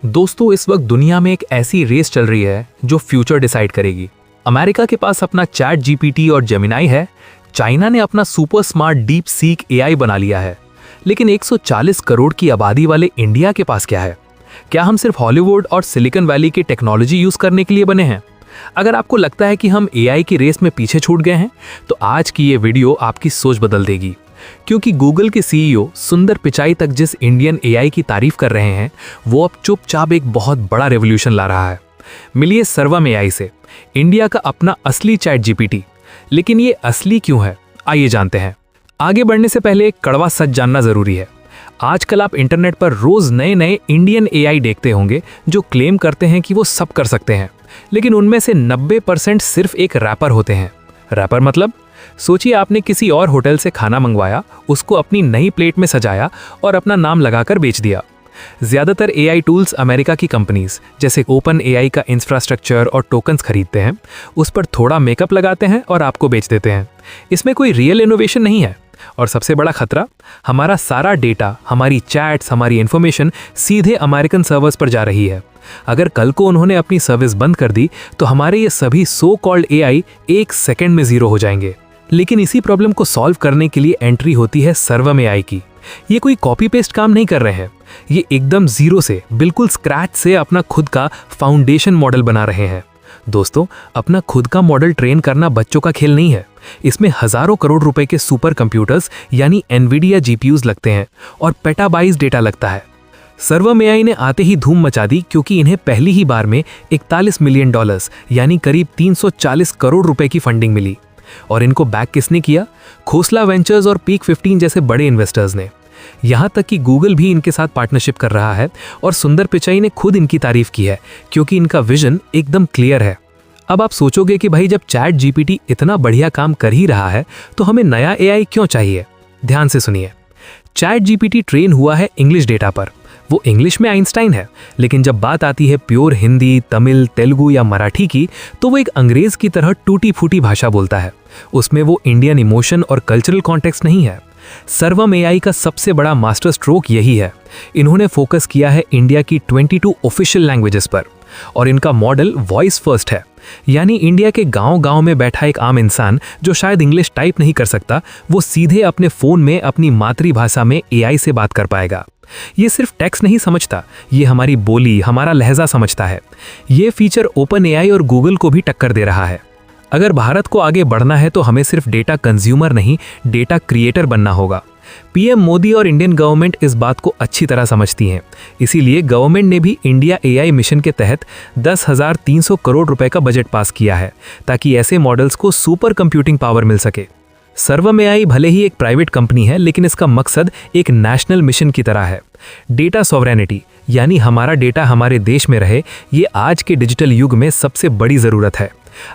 दोस्तों, इस वक्त दुनिया में एक ऐसी रेस चल रही है जो फ्यूचर डिसाइड करेगी। अमेरिका के पास अपना चैट जीपीटी और जेमिनाई है। चाइना ने अपना super smart deep seek AI बना लिया है। लेकिन 140 करोड़ की आबादी वाले इंडिया के पास क्या है? क्या हम सिर्फ हॉलीवुड और सिलिकॉन वैली की टेक्नोलॉजी यूज करने के लिए बने हैं? अगर आपको लगता है कि हम एआई की रेस में पीछे छूट गए हैं, तो आज की ये वीडियो आपकी सोच बदल देगी। क्योंकि गूगल के सीईओ सुंदर पिचाई तक जिस इंडियन एआई की तारीफ कर रहे हैं, वो अब चुपचाप एक बहुत बड़ा रेवोल्यूशन ला रहा है। मिलिए सर्वम एआई से, इंडिया का अपना असली चैट जीपीटी। लेकिन ये असली क्यों है, आइए जानते हैं। आगे बढ़ने से पहले एक कड़वा सच जानना जरूरी है। आजकल आप इंटरनेट पर रोज नए नए इंडियन एआई देखते होंगे जो क्लेम करते हैं कि वो सब कर सकते हैं, लेकिन उनमें से 90% सिर्फ एक रैपर होते हैं। रैपर मतलब, सोचिए आपने किसी और होटल से खाना मंगवाया, उसको अपनी नई प्लेट में सजाया और अपना नाम लगाकर बेच दिया। ज्यादातर एआई टूल्स अमेरिका की कंपनीज जैसे ओपन एआई का इंफ्रास्ट्रक्चर और टोकन्स खरीदते हैं, उस पर थोड़ा मेकअप लगाते हैं और आपको बेच देते हैं। इसमें कोई रियल इनोवेशन नहीं है। और सबसे बड़ा खतरा, हमारा सारा डेटा, हमारी चैट्स, हमारी इंफॉर्मेशन सीधे अमेरिकन सर्वर्स पर जा रही है। अगर कल को उन्होंने अपनी सर्विस बंद कर दी तो हमारे ये सभी सो कॉल्ड एआई एक सेकंड में जीरो हो जाएंगे। लेकिन इसी प्रॉब्लम को सॉल्व करने के लिए एंट्री होती है सर्वम एआई की। ये कोई कॉपी पेस्ट काम नहीं कर रहे हैं, ये एकदम जीरो से, बिल्कुल स्क्रैच से अपना खुद का फाउंडेशन मॉडल बना रहे हैं। दोस्तों, अपना खुद का मॉडल ट्रेन करना बच्चों का खेल नहीं है। इसमें हजारों करोड़ रुपए के सुपर कंप्यूटर्स यानी एनवीडिया जीपीयूज लगते हैं और पेटाबाइट्स डेटा लगता है। सर्वम एआई ने आते ही धूम मचा दी, क्योंकि इन्हें पहली ही बार में $41 मिलियन यानी करीब 340 करोड़ रुपए की फंडिंग मिली। और इनको बैक किसने किया? खोसला वेंचर्स और पीक 15 जैसे बड़े इन्वेस्टर्स ने। यहां तक कि गूगल भी इनके साथ पार्टनरशिप कर रहा है और सुंदर पिचाई ने खुद इनकी तारीफ की है, क्योंकि इनका विजन एकदम क्लियर है। अब आप सोचोगे कि भाई, जब चैट जीपीटी इतना बढ़िया काम कर ही रहा है तो हमें नया एआई क्यों चाहिए? ध्यान से सुनिए। चैट जीपीटी ट्रेन हुआ है इंग्लिश डेटा पर। वो इंग्लिश में आइंस्टाइन है, लेकिन जब बात आती है प्योर हिंदी, तमिल, तेलुगु या मराठी की, तो वो एक अंग्रेज की तरह टूटी फूटी भाषा बोलता है। उसमें वो इंडियन इमोशन और कल्चरल कॉन्टेक्स्ट नहीं है। सर्वम एआई का सबसे बड़ा मास्टर स्ट्रोक यही है। इन्होंने फोकस किया है इंडिया की 22 ऑफिशियल लैंग्वेजेस पर, और इनका मॉडल वॉइस फर्स्ट है। यानी इंडिया के गांव-गांव में बैठा एक आम इंसान जो शायद इंग्लिश टाइप नहीं कर सकता, वो सीधे अपने फोन में अपनी मातृभाषा में एआई से बात कर पाएगा। ये सिर्फ टेक्स्ट नहीं समझता, ये हमारी बोली, हमारा लहजा समझता है। ये फीचर ओपन एआई और गूगल को भी टक्कर दे रहा है। अगर भारत को आगे बढ़ना है तो हमें सिर्फ डेटा कंज्यूमर नहीं, डेटा क्रिएटर बनना होगा। पीएम मोदी और इंडियन गवर्नमेंट इस बात को अच्छी तरह समझती हैं। इसीलिए गवर्नमेंट ने भी इंडिया एआई मिशन के तहत 10,300 करोड़ रुपए का बजट पास किया है, ताकि ऐसे मॉडल्स को सुपर कंप्यूटिंग पावर मिल सके। सर्वम एआई भले ही एक प्राइवेट कंपनी है, लेकिन इसका मकसद एक नेशनल मिशन की तरह है। डेटा सॉवरेनिटी, यानी हमारा डेटा हमारे देश में रहे, ये आज के डिजिटल युग में सबसे बड़ी ज़रूरत है।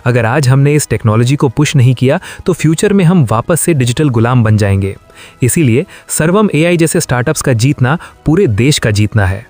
अगर आज हमने इस टेक्नोलॉजी को पुश नहीं किया तो फ्यूचर में हम वापस से डिजिटल गुलाम बन जाएंगे। इसीलिए सर्वम एआई जैसे स्टार्टअप्स का जीतना पूरे देश का जीतना है।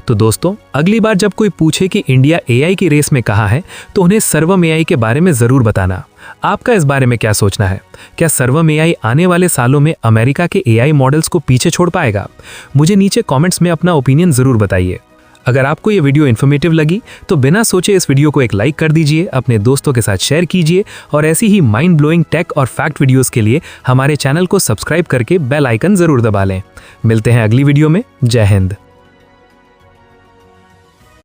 तो दोस्तों, अगली बार जब कोई पूछे कि इंडिया एआई की रेस में कहाँ है, तो उन्हें सर्वम एआई के बारे में ज़रूर बताना। आपका इस बारे में क्या सोचना है? क्या सर्वम एआई आने वाले सालों में अमेरिका के एआई मॉडल्स को पीछे छोड़ पाएगा? मुझे नीचे कमेंट्स में अपना ओपिनियन ज़रूर बताइए। अगर आपको ये वीडियो इन्फॉर्मेटिव लगी तो बिना सोचे इस वीडियो को एक लाइक कर दीजिए, अपने दोस्तों के साथ शेयर कीजिए, और ऐसी ही माइंड ब्लोइंग टेक और फैक्ट वीडियोस के लिए हमारे चैनल को सब्सक्राइब करके बेल आइकन ज़रूर दबा लें। मिलते हैं अगली वीडियो में। जय हिंद।